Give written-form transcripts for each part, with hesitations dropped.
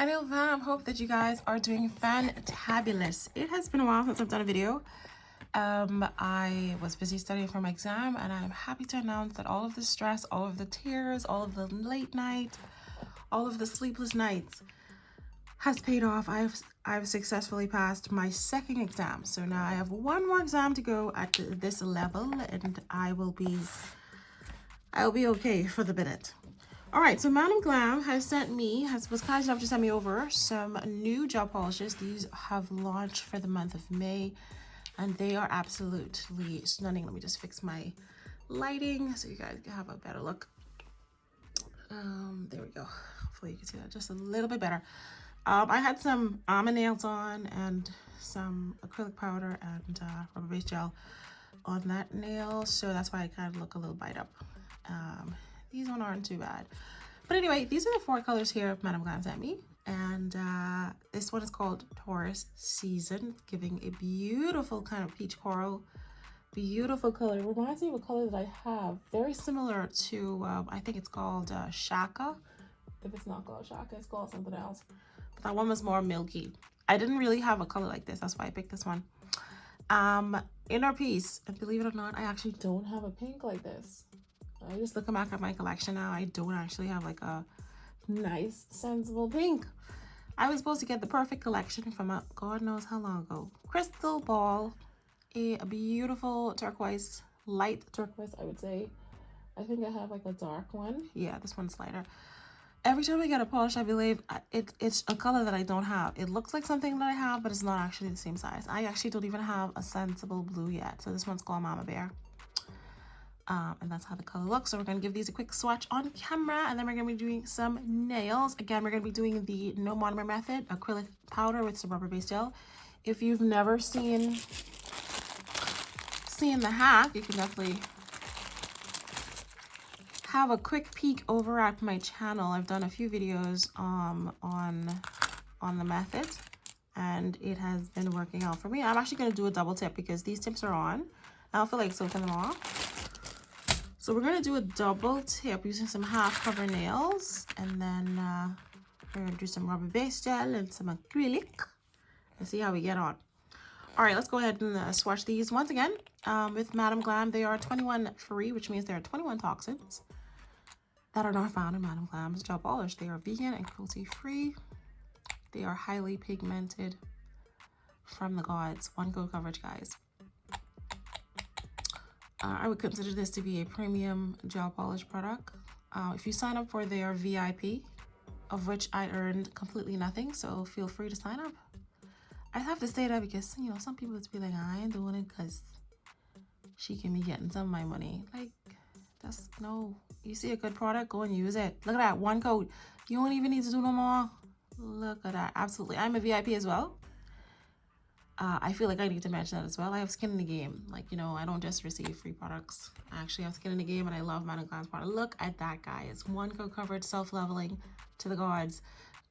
Hi nail fam, hope that you guys are doing fantabulous. It has been a while since I've done a video. I was busy studying for my exam, and I'm happy to announce that all of the stress, all of the tears, all of the late night, all of the sleepless nights has paid off. I've successfully passed my second exam, so now I have one more exam to go at this level, and I'll be okay for the minute. All right, so Madam Glam was kind enough to send me over some new gel polishes. These have launched for the month of May, and they are absolutely stunning. Let me just fix my lighting so you guys can have a better look. There we go. Hopefully you can see that just a little bit better. I had some almond nails on and some acrylic powder and rubber base gel on that nail, so that's why I kind of look a little bite up. These ones aren't too bad. But anyway, these are the 4 colors here Madam Glam sent me. And this one is called Taurus Season, giving a beautiful kind of peach coral. Beautiful color. It reminds me of a color that I have. Very similar to, I think it's called Shaka. If it's not called Shaka, it's called something else. But that one was more milky. I didn't really have a color like this. That's why I picked this one. Inner piece. And believe it or not, I actually don't have a pink like this. I just looking back at my collection now, I don't actually have like a nice sensible pink. I was supposed to get the perfect collection from God knows how long ago. Crystal Ball, a beautiful turquoise, light turquoise, I would say. I think I have like a dark one. Yeah, this one's lighter. Every time I get a polish, I believe it's a color that I don't have. It looks like something that I have, but it's not actually the same size. I actually don't even have a sensible blue yet. So this one's called Mama Bear. And that's how the color looks. So we're going to give these a quick swatch on camera, and then we're going to be doing some nails. Again, we're going to be doing the No Monomer Method acrylic powder with some rubber base gel. If you've never seen the hack, you can definitely have a quick peek over at my channel. I've done a few videos on the method, and it has been working out for me. I'm actually going to do a double tip because these tips are on. I don't feel like soaking them off. So we're going to do a double tip using some half cover nails, and then we're going to do some rubber base gel and some acrylic and see how we get on. All right, let's go ahead and swatch these once again. With Madam Glam, they are 21 free, which means there are 21 toxins that are not found in Madam Glam's gel polish. They are vegan and cruelty free. They are highly pigmented from the gods. 1 coat coverage, guys. I would consider this to be a premium gel polish product. If you sign up for their VIP, of which I earned completely nothing, so feel free to sign up. I have to say that because, you know, some people would be like, I ain't doing it because she can be getting some of my money. Like, that's, no. You see a good product, go and use it. Look at that, 1 coat. You don't even need to do no more. Look at that, absolutely. I'm a VIP as well. I feel like I need to mention that as well. I have skin in the game. Like, you know, I don't just receive free products. I actually have skin in the game, and I love Madam Glam's product. Look at that, guys. 1 coat coverage, self-leveling to the gods.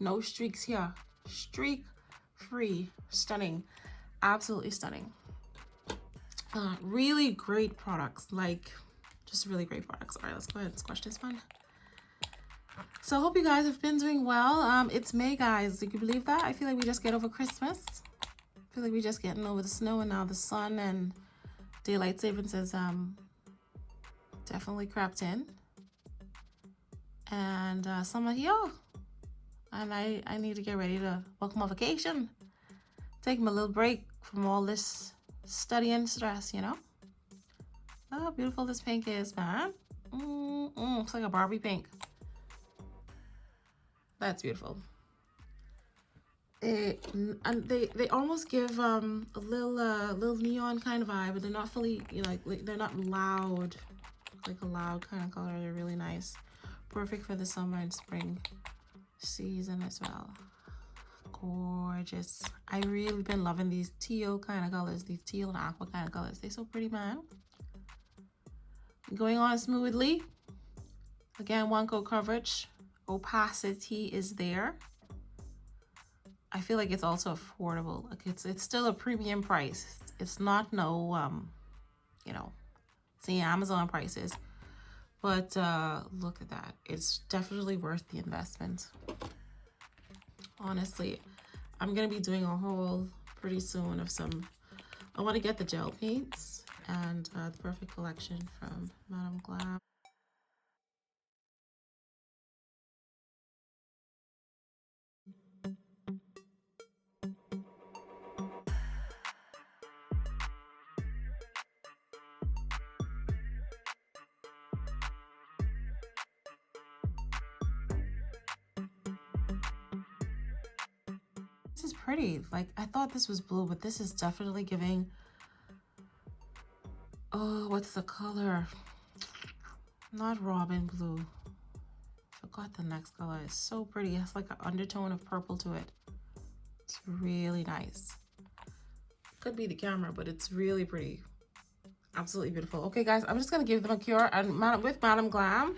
No streaks here. Streak free. Stunning. Absolutely stunning. Really great products. Like, just really great products. All right, let's go ahead and squash this one. So I hope you guys have been doing well. It's May, guys. You can believe that? I feel like we just get over Christmas. I feel like we're just getting over the snow, and now the sun and daylight savings is definitely crept in. And summer here. And I need to get ready to welcome my vacation. Take my little break from all this studying stress, you know? Look how beautiful this pink is, man. It's like a Barbie pink. That's beautiful. And they almost give a little neon kind of vibe, but they're not fully, you know, like they're not loud, like a loud kind of color. They're really nice, perfect for the summer and spring season as well. Gorgeous. I really been loving these teal kind of colors, these teal and aqua kind of colors. They're so pretty, man. Going on smoothly. Again, 1 coat coverage. Opacity is there. I feel like it's also affordable. Like it's still a premium price. It's not no you know, see Amazon prices. But look at that. It's definitely worth the investment. Honestly, I'm gonna be doing a haul pretty soon of some. I want to get the gel paints and the Perfect Collection from Madam Glam. This is pretty. Like, I thought this was blue, but this is definitely giving, oh, what's the color? Not robin blue. Forgot the next color. It's so pretty. It has like an undertone of purple to it. It's really nice. Could be the camera, but it's really pretty. Absolutely beautiful. Okay, guys, I'm just gonna give them a cure, and with Madam Glam,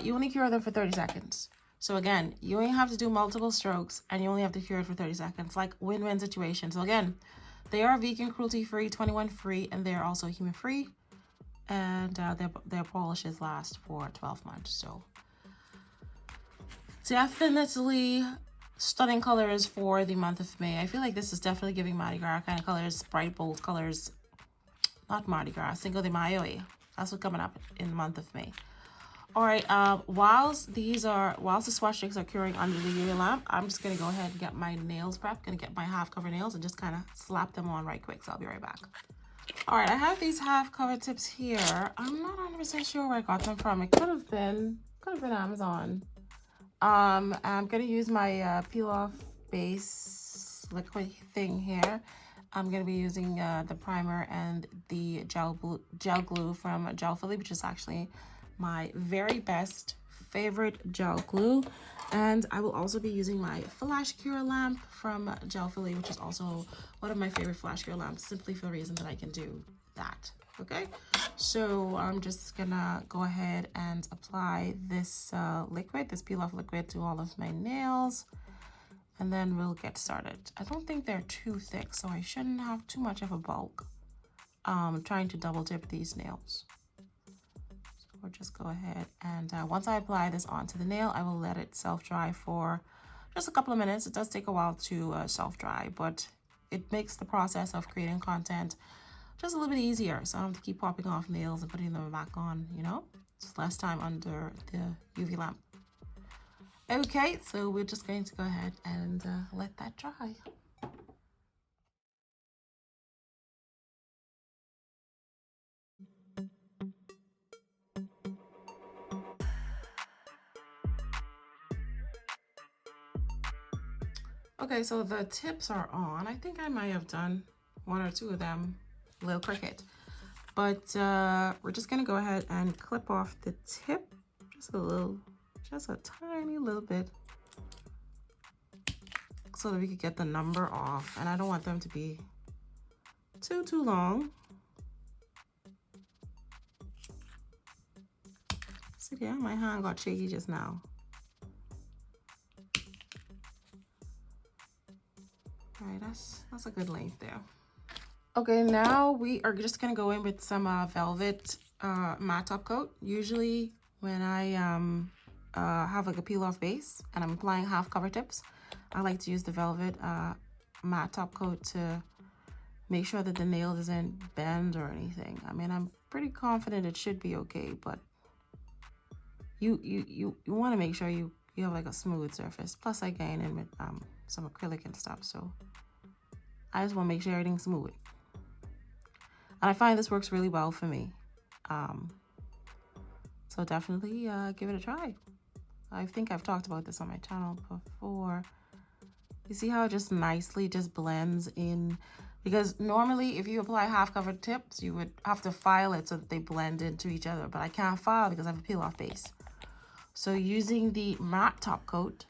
you only cure them for 30 seconds. So again, you only have to do multiple strokes, and you only have to cure it for 30 seconds, like win-win situation. So again, they are vegan, cruelty-free, 21 free, and they're also human-free, and their polishes last for 12 months. So definitely stunning colors for the month of May. I feel like this is definitely giving Mardi Gras kind of colors, bright, bold colors. Not Mardi Gras, Cinco de Mayo. That's what's coming up in the month of May. All right, whilst the swatch sticks are curing under the UV lamp, I'm just gonna go ahead and get my nails prepped. Gonna get my half cover nails and just kind of slap them on right quick. So I'll be right back. All right, I have these half cover tips here. I'm not 100% sure where I got them from. It could have been Amazon. I'm gonna use my peel off base liquid thing here. I'm gonna be using the primer and the gel glue from GELFULLY, which is actually my very best favorite gel glue. And I will also be using my flash cure lamp from GELFULLY, which is also one of my favorite flash cure lamps, simply for the reason that I can do that. Okay, so I'm just gonna go ahead and apply this liquid, this peel off liquid, to all of my nails, and then we'll get started. I don't think they're too thick, so I shouldn't have too much of a bulk. Trying to double dip these nails. So we'll just go ahead and once I apply this onto the nail, I will let it self-dry for just a couple of minutes. It does take a while to self-dry, but it makes the process of creating content just a little bit easier, so I don't have to keep popping off nails and putting them back on, you know? Just less time under the UV lamp. Okay, so we're just going to go ahead and let that dry. Okay, so the tips are on. I think I might have done one or two of them a little crooked, but we're just gonna go ahead and clip off the tip just a tiny little bit, so that we could get the number off. And I don't want them to be too long. So yeah, my hand got shaky just now. All right, that's a good length there. Okay, now we are just gonna go in with some velvet matte top coat. Usually when I have like a peel off base and I'm applying half cover tips, I like to use the velvet matte top coat to make sure that the nail doesn't bend or anything. I mean, I'm pretty confident it should be okay, but you want to make sure you have like a smooth surface. Plus I gain in with some acrylic and stuff, so I just want to make sure everything's smooth. And I find this works really well for me. So definitely give it a try. I think I've talked about this on my channel before. You see how it just nicely just blends in? Because normally if you apply half covered tips, you would have to file it so that they blend into each other. But I can't file because I have a peel off base. So using the matte top coat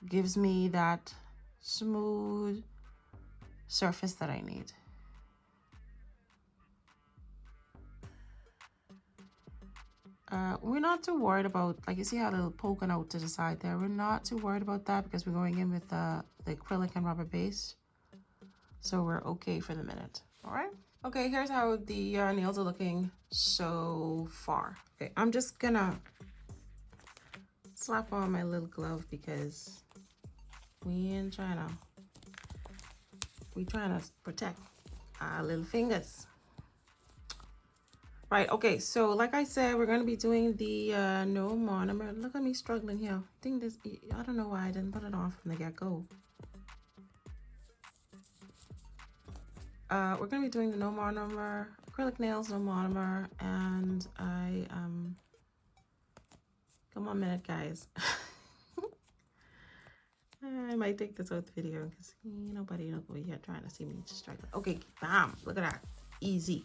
gives me that smooth surface that I need. We're not too worried about, like you see how they're poking out to the side there. We're not too worried about that because we're going in with the acrylic and rubber base. So we're okay for the minute. All right. Okay, here's how the nails are looking so far. Okay, I'm just gonna slap on my little glove because We ain't trying to, we trying to protect our little fingers. Right, okay, so like I said, we're going to be doing the No Monomer. Look at me struggling here. I think this, I don't know why I didn't put it on from the get-go. We're going to be doing the No Monomer, acrylic nails, No Monomer, and come on a minute, guys. I might take this out the video because nobody will be here trying to see me struggle. Okay, bam, look at that, easy.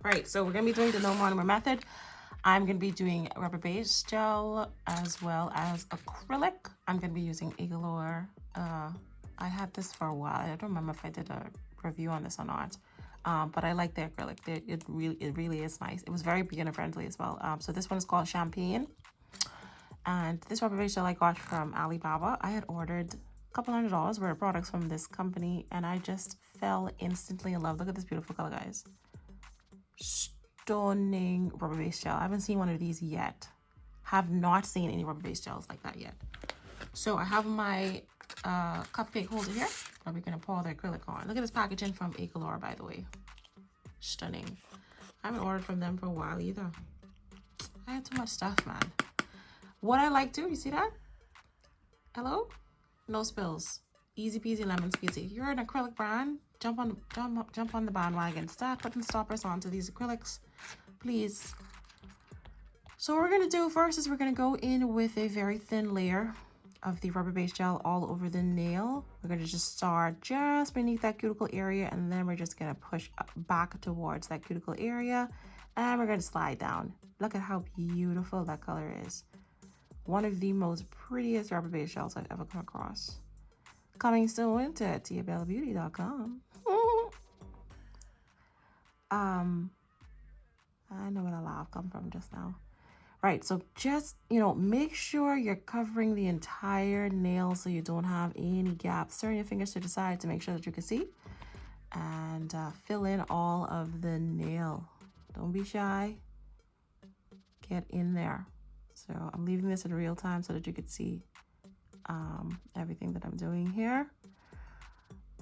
Right, so we're gonna be doing the No Monomer method. I'm gonna be doing rubber base gel as well as acrylic. I'm gonna be using Galore. I had this for a while. I don't remember if I did a review on this or not. But I like the acrylic. It really is nice. It was very beginner friendly as well. So this one is called Champagne. And this rubber base gel I got from Alibaba. I had ordered a couple $100 worth of products from this company, and I just fell instantly in love. Look at this beautiful color, guys. Stunning rubber base gel. I haven't seen one of these yet. Have not seen any rubber base gels like that yet. So I have my cupcake holder here that we're gonna pour the acrylic on. Look at this packaging from Galore, by the way. Stunning. I haven't ordered from them for a while either. I had too much stuff, man. What I like too, you see that? Hello? No spills. Easy peasy lemon squeezy. If you're an acrylic brand, jump on the bandwagon. Start putting stoppers onto these acrylics, please. So what we're gonna do first is we're gonna go in with a very thin layer of the rubber base gel all over the nail. We're gonna just start just beneath that cuticle area, and then we're just gonna push back towards that cuticle area, and we're gonna slide down. Look at how beautiful that color is. One of the most prettiest rubber base gels I've ever come across. Coming soon to tiabellabeauty.com. I know where the laugh come from just now. Right, so just, make sure you're covering the entire nail so you don't have any gaps. Turn your fingers to the side to make sure that you can see. And fill in all of the nail. Don't be shy. Get in there. So I'm leaving this in real time so that you could see everything that I'm doing here.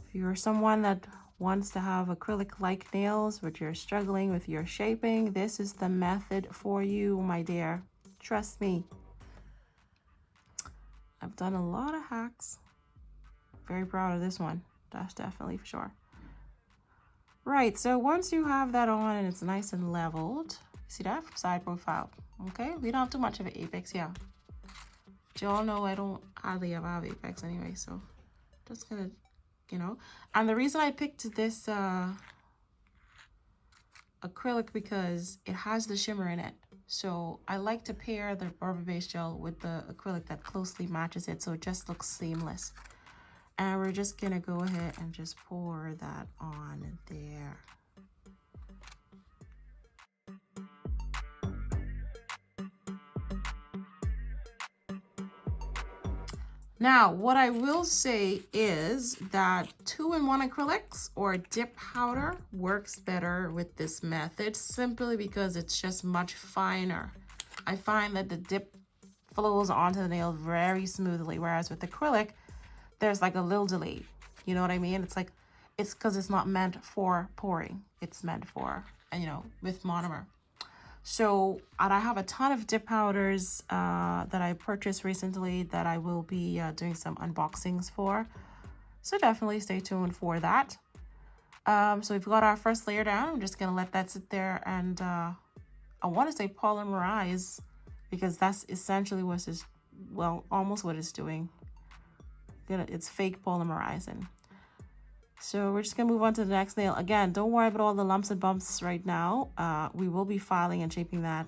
If you're someone that wants to have acrylic-like nails, but you're struggling with your shaping, this is the method for you, my dear. Trust me. I've done a lot of hacks. Very proud of this one. That's definitely for sure. Right, so once you have that on and it's nice and leveled, see that? Side profile. Okay, we don't have too much of an apex here. Y'all know I don't hardly ever have apex anyway, so just gonna, And the reason I picked this acrylic because it has the shimmer in it. So I like to pair the rubber base gel with the acrylic that closely matches it so it just looks seamless. And we're just gonna go ahead and just pour that on there. Now, what I will say is that 2-in-1 acrylics or dip powder works better with this method simply because it's just much finer. I find that the dip flows onto the nail very smoothly, whereas with acrylic, there's like a little delay. You know what I mean? It's because it's not meant for pouring. It's meant for, with monomer. So, and I have a ton of dip powders that I purchased recently that I will be doing some unboxings for. So definitely stay tuned for that. So we've got our first layer down. I'm just going to let that sit there and I want to say polymerize because that's essentially what it's, almost what it's doing. It's fake polymerizing. So we're just gonna move on to the next nail. Again, don't worry about all the lumps and bumps right now. We will be filing and shaping that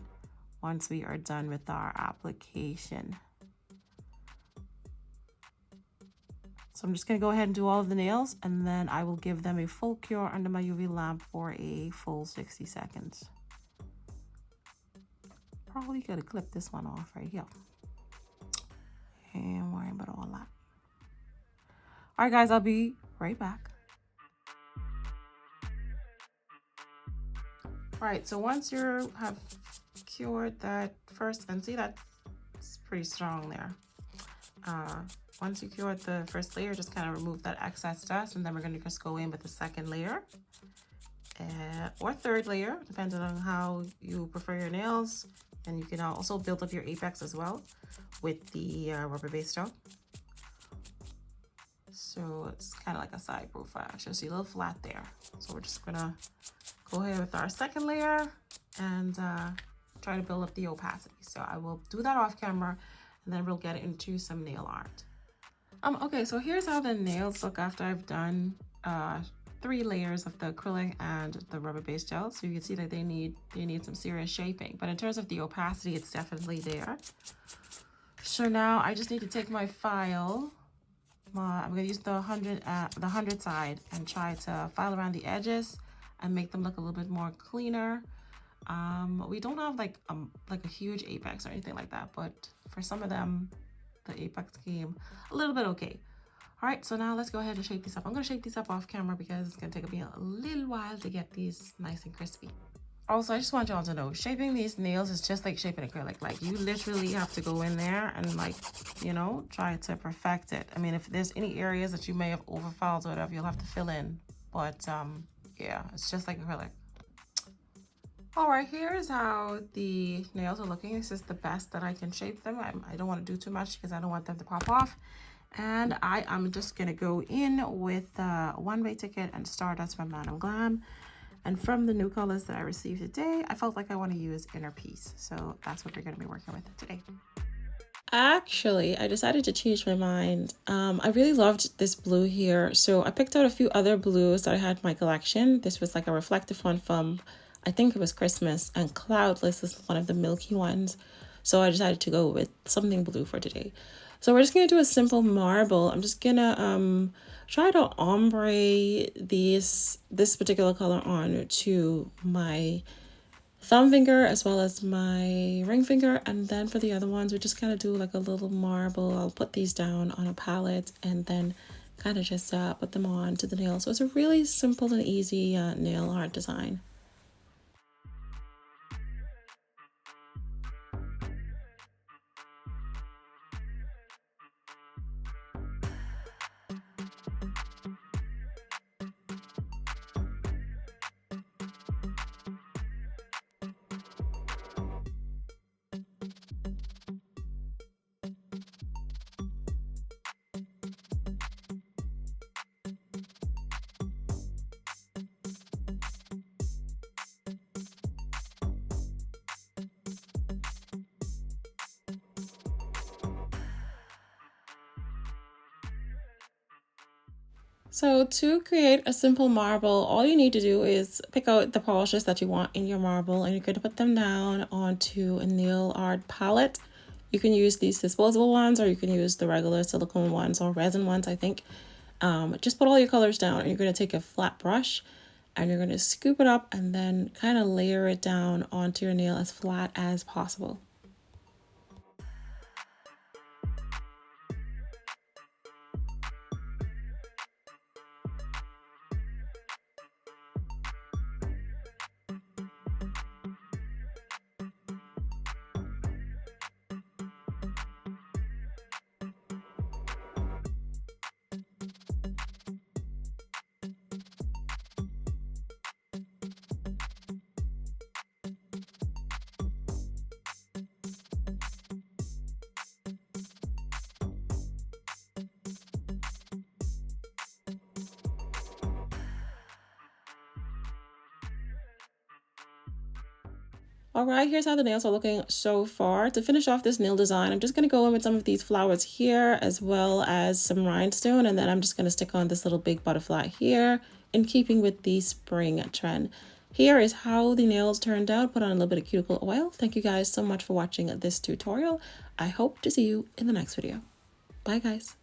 once we are done with our application. So I'm just gonna go ahead and do all of the nails and then I will give them a full cure under my UV lamp for a full 60 seconds. Probably gotta clip this one off right here. And worry about all that. All right, guys, I'll be right back. All right, so once you have cured that first, and see that's pretty strong there. once you cure the first layer, just kind of remove that excess dust, and then we're going to just go in with the second layer or third layer, depending on how you prefer your nails. And you can also build up your apex as well with the rubber base gel. So it's kind of like a side profile. So you see a little flat there. So we're just gonna go ahead with our second layer and try to build up the opacity. So I will do that off camera, and then we'll get into some nail art. Okay, so here's how the nails look after I've done 3 layers of the acrylic and the rubber base gel. So you can see that they need some serious shaping, but in terms of the opacity, it's definitely there. So now I just need to take my file. I'm gonna use the 100 side and try to file around the edges and make them look a little bit more cleaner. We don't have like a huge apex or anything like that, but for some of them, the apex came a little bit okay. All right, so now let's go ahead and shape these up. I'm gonna shape these up off camera because it's gonna take me a little while to get these nice and crispy. Also, I just want y'all to know, shaping these nails is just like shaping acrylic. Like, you literally have to go in there and, like, you know, try to perfect it. I mean, if there's any areas that you may have overfiled or whatever, you'll have to fill in. But yeah, it's just like acrylic. All right, here's how the nails are looking. This is the best that I can shape them. I don't want to do too much because I don't want them to pop off. And I am just gonna go in with One Way Ticket and Stardust from Madam Glam. And from the new colors that I received today, I felt like I want to use Inner Peace. So that's what we're going to be working with today. Actually, I decided to change my mind. I really loved this blue here. So I picked out a few other blues that I had in my collection. This was like a reflective one from, I think it was Christmas. And Cloudless is one of the milky ones. So I decided to go with something blue for today. So we're just going to do a simple marble. I'm just going to try to ombre this particular color on to my thumb finger as well as my ring finger. And then for the other ones, we just kind of do like a little marble. I'll put these down on a palette and then kind of just put them on to the nail. So it's a really simple and easy nail art design. So to create a simple marble, all you need to do is pick out the polishes that you want in your marble, and you're going to put them down onto a nail art palette. You can use these disposable ones, or you can use the regular silicone ones or resin ones, I think. Just put all your colors down, and you're going to take a flat brush and you're going to scoop it up and then kind of layer it down onto your nail as flat as possible. All right, here's how the nails are looking so far. To finish off this nail design, I'm just going to go in with some of these flowers here as well as some rhinestone, and then I'm just going to stick on this little big butterfly here in keeping with the spring trend. Here is how the nails turned out. Put on a little bit of cuticle oil. Thank you guys so much for watching this tutorial. I hope to see you in the next video. Bye guys.